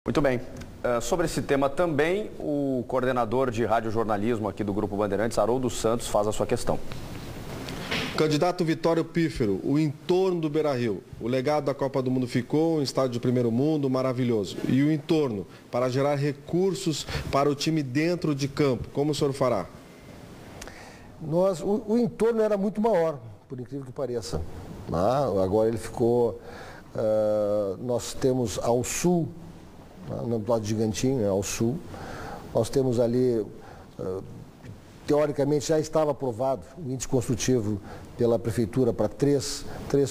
Muito bem. Sobre esse tema também, o coordenador de radiojornalismo aqui do Grupo Bandeirantes, Haroldo Santos, faz a sua questão. Candidato Vitório Pífero, o entorno do Beira-Rio. O legado da Copa do Mundo ficou, um estádio de primeiro mundo maravilhoso. E o entorno, para gerar recursos para o time dentro de campo, como o senhor fará? O entorno era muito maior, por incrível que pareça. Agora ele ficou... nós temos ao sul, no lado de Gigantinho, ao sul, nós temos ali... teoricamente já estava aprovado o índice construtivo pela prefeitura para três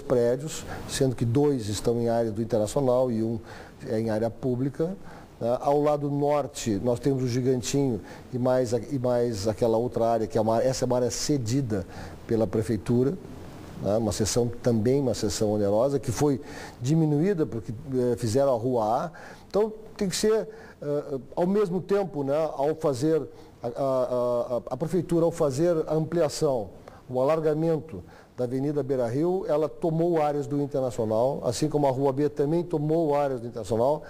prédios, sendo que 2 estão em área do Internacional e 1 é em área pública. Ao lado norte nós temos o Gigantinho e mais aquela outra área, que essa é uma área cedida pela prefeitura, uma seção onerosa, que foi diminuída porque fizeram a Rua A. Então tem que ser, ao mesmo tempo, ao fazer... A prefeitura, ao fazer a ampliação, o alargamento da Avenida Beira-Rio, ela tomou áreas do Internacional, assim como a Rua B também tomou áreas do Internacional.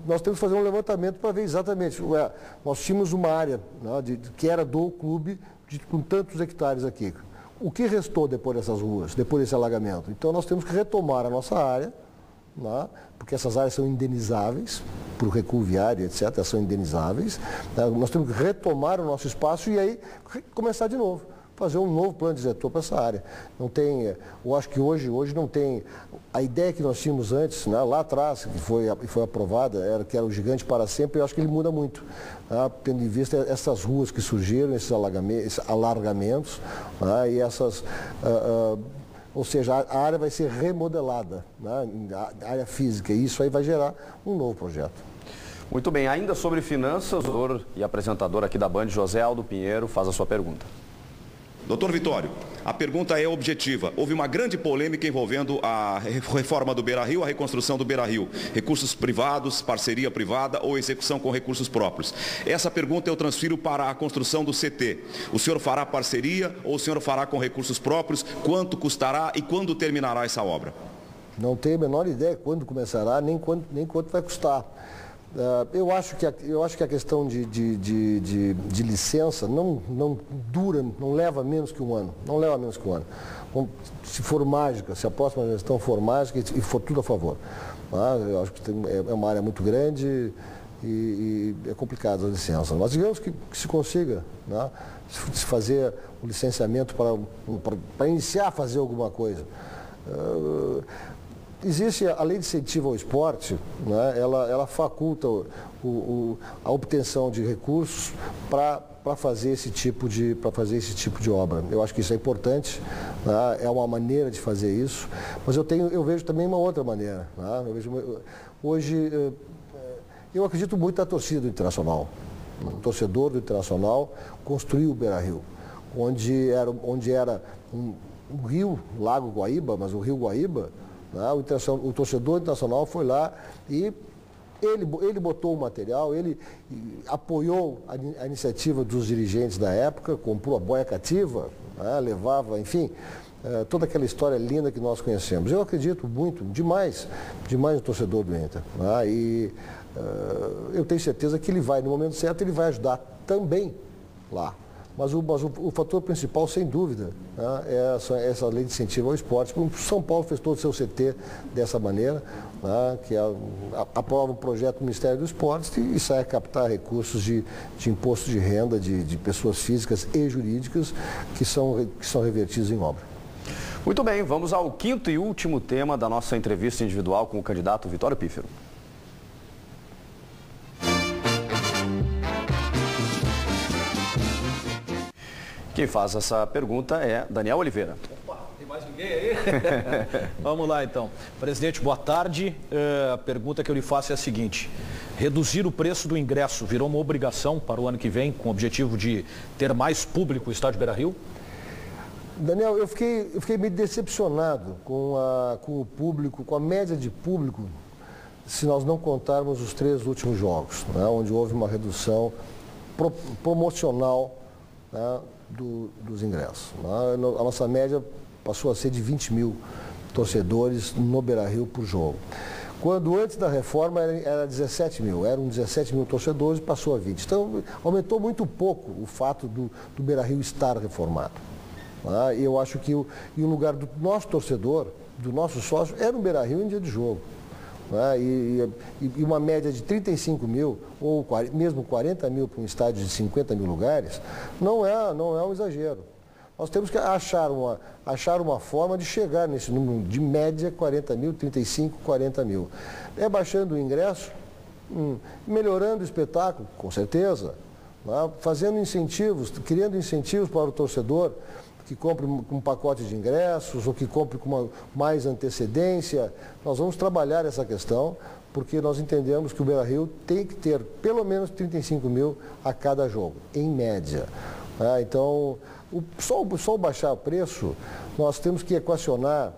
Nós temos que fazer um levantamento para ver exatamente. Nós tínhamos uma área que era do clube com tantos hectares aqui. O que restou depois dessas ruas, depois desse alargamento? Então nós temos que retomar a nossa área, porque essas áreas são indenizáveis, por recuo viário, etc., são indenizáveis. Nós temos que retomar o nosso espaço e aí começar de novo, fazer um novo plano diretor para essa área. Não tem, eu acho que hoje não tem, a ideia que nós tínhamos antes, lá atrás, que foi aprovada, que era o Gigante para sempre, eu acho que ele muda muito, tendo em vista essas ruas que surgiram, esses alargamentos, e essas... ou seja, a área vai ser remodelada, a área física, e isso aí vai gerar um novo projeto. Muito bem, ainda sobre finanças, o doutor e apresentador aqui da Band, José Aldo Pinheiro, faz a sua pergunta. Doutor Vitório, a pergunta é objetiva. Houve uma grande polêmica envolvendo a reforma do Beira-Rio, a reconstrução do Beira-Rio. Recursos privados, parceria privada ou execução com recursos próprios. Essa pergunta eu transfiro para a construção do CT. O senhor fará parceria ou o senhor fará com recursos próprios? Quanto custará e quando terminará essa obra? Não tenho a menor ideia quando começará, nem quanto vai custar. Eu acho que a questão de licença não dura, não leva menos que um ano. Não leva menos que um ano. Se for mágica, se a próxima gestão for mágica e for tudo a favor. Eu acho que é uma área muito grande e é complicado a licença. Mas digamos que se consiga, se fazer o licenciamento para iniciar a fazer alguma coisa. Existe a lei de incentivo ao esporte, ela faculta a obtenção de recursos para fazer esse tipo de obra. Eu acho que isso é importante, é uma maneira de fazer isso, mas eu vejo também uma outra maneira. Hoje, eu acredito muito na torcida do Internacional. O torcedor do Internacional construiu o Beira-Rio, onde era um rio, Lago Guaíba, mas o rio Guaíba, o torcedor internacional foi lá e ele botou o material, ele apoiou a iniciativa dos dirigentes da época, comprou a boia cativa, levava, enfim, toda aquela história linda que nós conhecemos. Eu acredito muito, demais no torcedor do Inter. E eu tenho certeza que ele vai, no momento certo, ele vai ajudar também lá. Mas o fator principal, sem dúvida, é essa lei de incentivo ao esporte. O São Paulo fez todo o seu CT dessa maneira, que aprova um projeto do Ministério do Esporte e sai a captar recursos de imposto de renda de pessoas físicas e jurídicas que são revertidos em obra. Muito bem, vamos ao quinto e último tema da nossa entrevista individual com o candidato Vitório Pífero. Quem faz essa pergunta é Daniel Oliveira. Opa, tem mais ninguém aí? Vamos lá então. Presidente, boa tarde. A pergunta que eu lhe faço é a seguinte: reduzir o preço do ingresso virou uma obrigação para o ano que vem, com o objetivo de ter mais público no estádio Beira-Rio? Daniel, eu fiquei meio decepcionado com o público, com a média de público, se nós não contarmos os 3 últimos jogos, onde houve uma redução promocional dos ingressos. A nossa média passou a ser de 20 mil torcedores no Beira-Rio por jogo. quando antes da reforma era 17 mil, eram 17 mil torcedores e passou a 20. Então, aumentou muito pouco o fato do Beira-Rio estar reformado. E eu acho que o lugar do nosso torcedor, do nosso sócio, era no Beira-Rio em dia de jogo. E uma média de 35 mil, ou mesmo 40 mil para um estádio de 50 mil lugares, não é um exagero. Nós temos que achar uma forma de chegar nesse número de média 40 mil, 35, 40 mil. Baixando o ingresso, melhorando o espetáculo, com certeza, fazendo incentivos, criando incentivos para o torcedor que compre um pacote de ingressos ou que compre com mais antecedência. Nós vamos trabalhar essa questão, porque nós entendemos que o Beira-Rio tem que ter pelo menos 35 mil a cada jogo, em média. Então, só baixar o preço, nós temos que equacionar,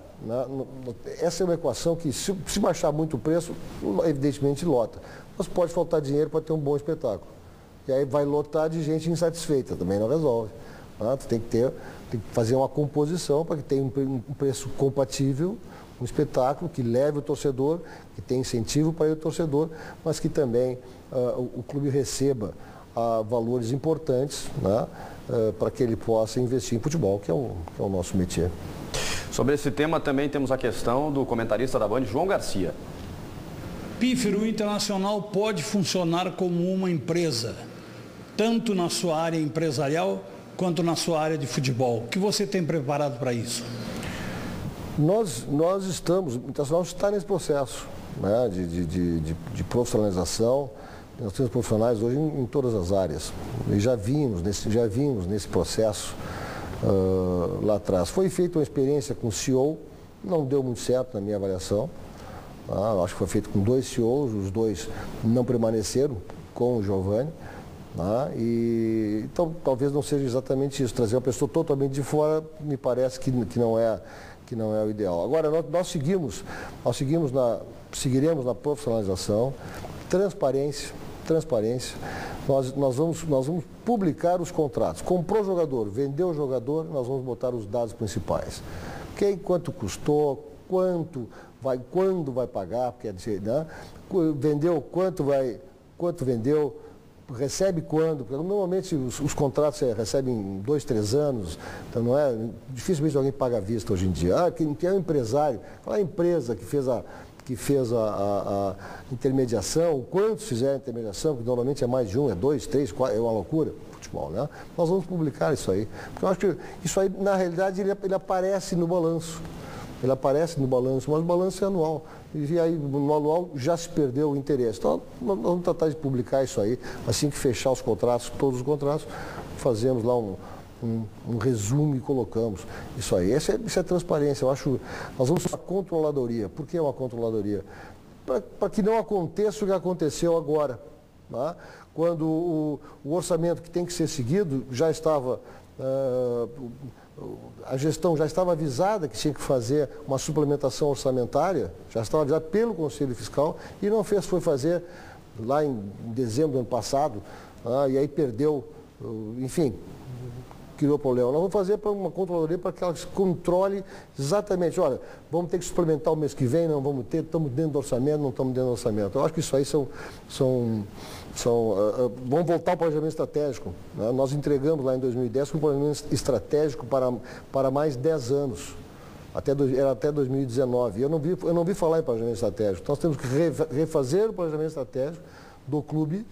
essa é uma equação que, se baixar muito o preço, evidentemente lota. Mas pode faltar dinheiro para ter um bom espetáculo. E aí vai lotar de gente insatisfeita, também não resolve. Tem que fazer uma composição para que tenha um preço compatível, um espetáculo que leve o torcedor, que tenha incentivo para o torcedor, mas que também o clube receba valores importantes, para que ele possa investir em futebol, que é o nosso métier. Sobre esse tema também temos a questão do comentarista da Band, João Garcia. Pífero, o Internacional pode funcionar como uma empresa, tanto na sua área empresarial quanto na sua área de futebol. O que você tem preparado para isso? Nós estamos, o Internacional está nesse processo de profissionalização. Nós temos profissionais hoje em todas as áreas. E já vimos nesse processo lá atrás. Foi feita uma experiência com o CEO, não deu muito certo na minha avaliação. Acho que foi feito com 2 CEOs, os 2 não permaneceram com o Giovanni. Então, talvez não seja exatamente isso. Trazer uma pessoa totalmente de fora me parece que não é o ideal. Agora, nós seguiremos na profissionalização, transparência. Nós vamos publicar os contratos. Comprou o jogador, vendeu o jogador, nós vamos botar os dados principais. Quanto custou, quando vai pagar, quer dizer, vendeu, quanto vendeu, recebe quando, porque normalmente os contratos recebem em 2, 3 anos, então dificilmente alguém paga à vista hoje em dia. Quem é um empresário, qual é a empresa que fez a intermediação, quantos fizeram a intermediação, que normalmente é mais de 1, é 2, 3, 4, é uma loucura, futebol, Nós vamos publicar isso aí, porque eu acho que isso aí, na realidade, ele aparece no balanço. Mas o balanço é anual. E aí, no anual, já se perdeu o interesse. Então, nós vamos tratar de publicar isso aí. Assim que fechar os contratos, todos os contratos, fazemos lá um resumo e colocamos isso aí. Isso é transparência. Eu acho. Nós vamos para a controladoria. Por que uma controladoria? Para que não aconteça o que aconteceu agora. Quando o orçamento que tem que ser seguido já estava. A gestão já estava avisada que tinha que fazer uma suplementação orçamentária, já estava avisada pelo Conselho Fiscal e não fez, foi fazer lá em dezembro do ano passado, e aí perdeu, enfim, criou problema. Nós vamos fazer para uma controladoria para que ela controle exatamente, olha, vamos ter que suplementar o mês que vem, não vamos ter, estamos dentro do orçamento, não estamos dentro do orçamento. Eu acho que isso aí vamos voltar ao planejamento estratégico. Nós entregamos lá em 2010 um planejamento estratégico para mais 10 anos, era até 2019. Eu não vi falar em planejamento estratégico. Nós temos que refazer o planejamento estratégico do clube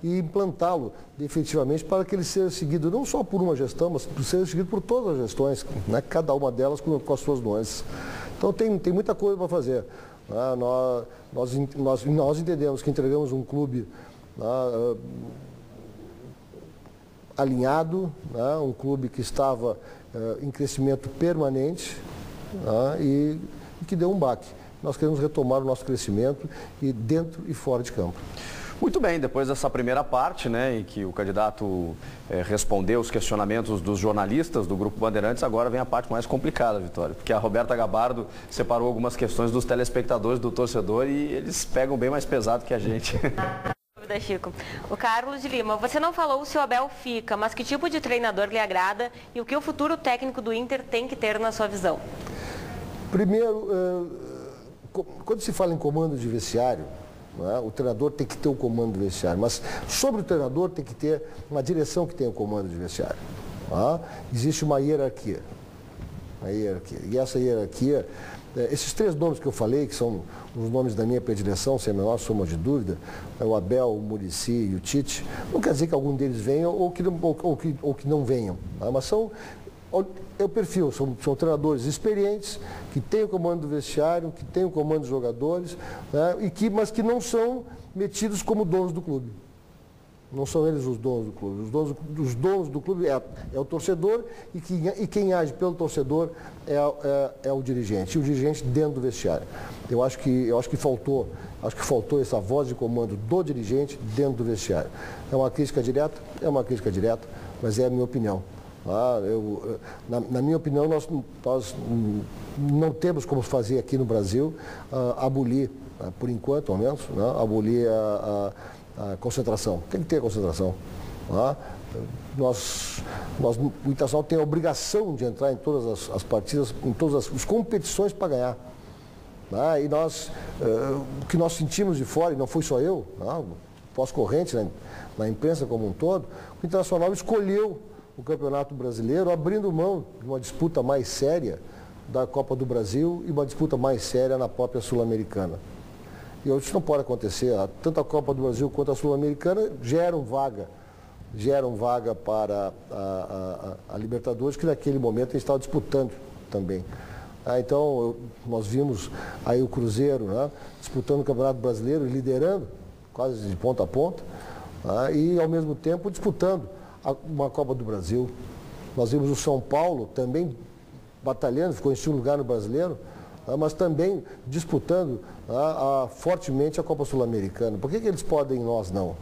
e implantá-lo efetivamente para que ele seja seguido não só por uma gestão, mas seja seguido por todas as gestões, cada uma delas com as suas nuances. Então tem muita coisa para fazer. Nós entendemos que entregamos um clube alinhado, um clube que estava em crescimento permanente e que deu um baque. Nós queremos retomar o nosso crescimento dentro e fora de campo. Muito bem, depois dessa primeira parte, em que o candidato respondeu os questionamentos dos jornalistas do Grupo Bandeirantes, agora vem a parte mais complicada, Vitória, porque a Roberta Gabardo separou algumas questões dos telespectadores, do torcedor, e eles pegam bem mais pesado que a gente. Chico. O Carlos de Lima, você não falou se o Abel fica, mas que tipo de treinador lhe agrada e o que o futuro técnico do Inter tem que ter na sua visão? Primeiro, quando se fala em comando de vestiário, né, o treinador tem que ter o comando de vestiário, mas sobre o treinador tem que ter uma direção que tenha o comando de vestiário. Tá? Existe uma hierarquia. E essa hierarquia, esses 3 nomes que eu falei, que são os nomes da minha predileção, sem a menor sombra de dúvida, o Abel, o Muricy e o Tite, não quer dizer que algum deles venha ou que não venham, tá? Mas é o perfil, são treinadores experientes, que têm o comando do vestiário, que têm o comando dos jogadores, né? Mas que não são metidos como donos do clube. Não são eles os donos do clube. Os donos do clube é o torcedor e quem age pelo torcedor é o dirigente. E o dirigente dentro do vestiário. Eu acho que faltou essa voz de comando do dirigente dentro do vestiário. É uma crítica direta? É uma crítica direta, mas é a minha opinião. Na minha opinião, nós não temos como fazer aqui no Brasil abolir, por enquanto, ao menos, né, abolir a concentração. Tem que ter concentração. Tá? O Internacional tem a obrigação de entrar em todas as partidas, em todas as competições para ganhar. Tá? E o que nós sentimos de fora, e não foi só eu, tá? Pós-corrente, na imprensa como um todo, o Internacional escolheu o Campeonato Brasileiro abrindo mão de uma disputa mais séria da Copa do Brasil e uma disputa mais séria na própria Sul-Americana. E isso não pode acontecer. Tanto a Copa do Brasil quanto a Sul-Americana geram vaga para a Libertadores, que naquele momento a gente estava disputando também. Então, nós vimos aí o Cruzeiro, né, disputando o Campeonato Brasileiro, liderando, quase de ponta a ponta, e ao mesmo tempo disputando uma Copa do Brasil. Nós vimos o São Paulo também batalhando, ficou em segundo lugar no Brasileiro, mas também disputando fortemente a Copa Sul-Americana. Por que eles podem e nós não?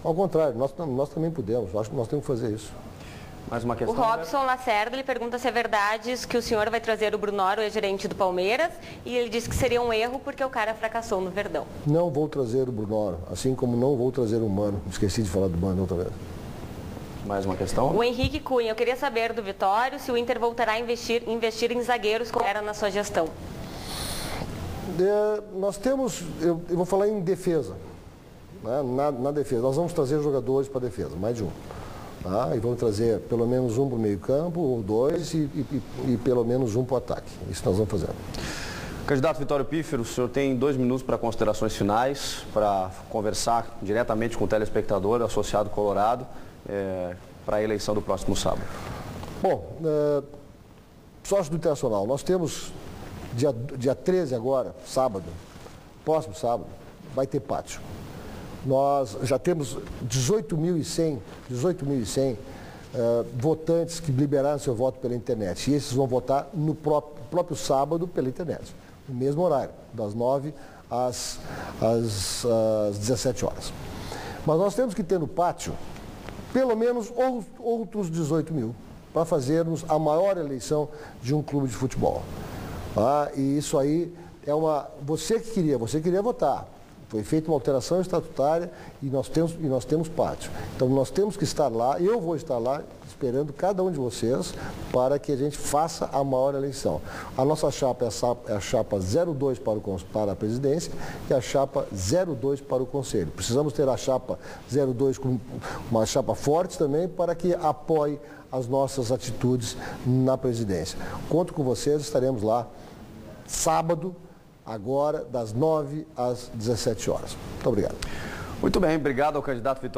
Ao contrário, nós também podemos. Acho que nós temos que fazer isso. Mais uma questão. O Robson Lacerda, ele pergunta se é verdade que o senhor vai trazer o Brunoro, ex-gerente do Palmeiras, e ele disse que seria um erro porque o cara fracassou no Verdão. Não vou trazer o Brunoro, assim como não vou trazer o Mano. Esqueci de falar do Mano outra vez. Mais uma questão. O Henrique Cunha, eu queria saber do Vitório se o Inter voltará a investir em zagueiros como era na sua gestão. Nós temos, eu vou falar em defesa, né? Na defesa. Nós vamos trazer jogadores para a defesa, mais de um. Tá? E vamos trazer pelo menos um para o meio campo, ou 2, e pelo menos um para o ataque. Isso nós vamos fazer. Candidato Vitório Pífero, o senhor tem 2 minutos para considerações finais, para conversar diretamente com o telespectador associado Colorado, para a eleição do próximo sábado. Bom, sócio do Internacional, nós temos dia 13 agora, sábado, próximo sábado, vai ter pátio. Nós já temos 18.100 votantes que liberaram seu voto pela internet. E esses vão votar no próprio sábado pela internet, no mesmo horário, das 9 às 17 horas. Mas nós temos que ter no pátio pelo menos outros 18 mil para fazermos a maior eleição de um clube de futebol. E isso aí é você queria votar. Foi feita uma alteração estatutária e nós temos pátio. Então nós temos que estar lá, eu vou estar lá esperando cada um de vocês para que a gente faça a maior eleição. A nossa chapa é a chapa 02 para a presidência e a chapa 02 para o conselho. Precisamos ter a chapa 02 com uma chapa forte também para que apoie as nossas atitudes na presidência. Conto com vocês, estaremos lá sábado, agora, das 9 às 17 horas. Muito obrigado. Muito bem, obrigado ao candidato Vitório.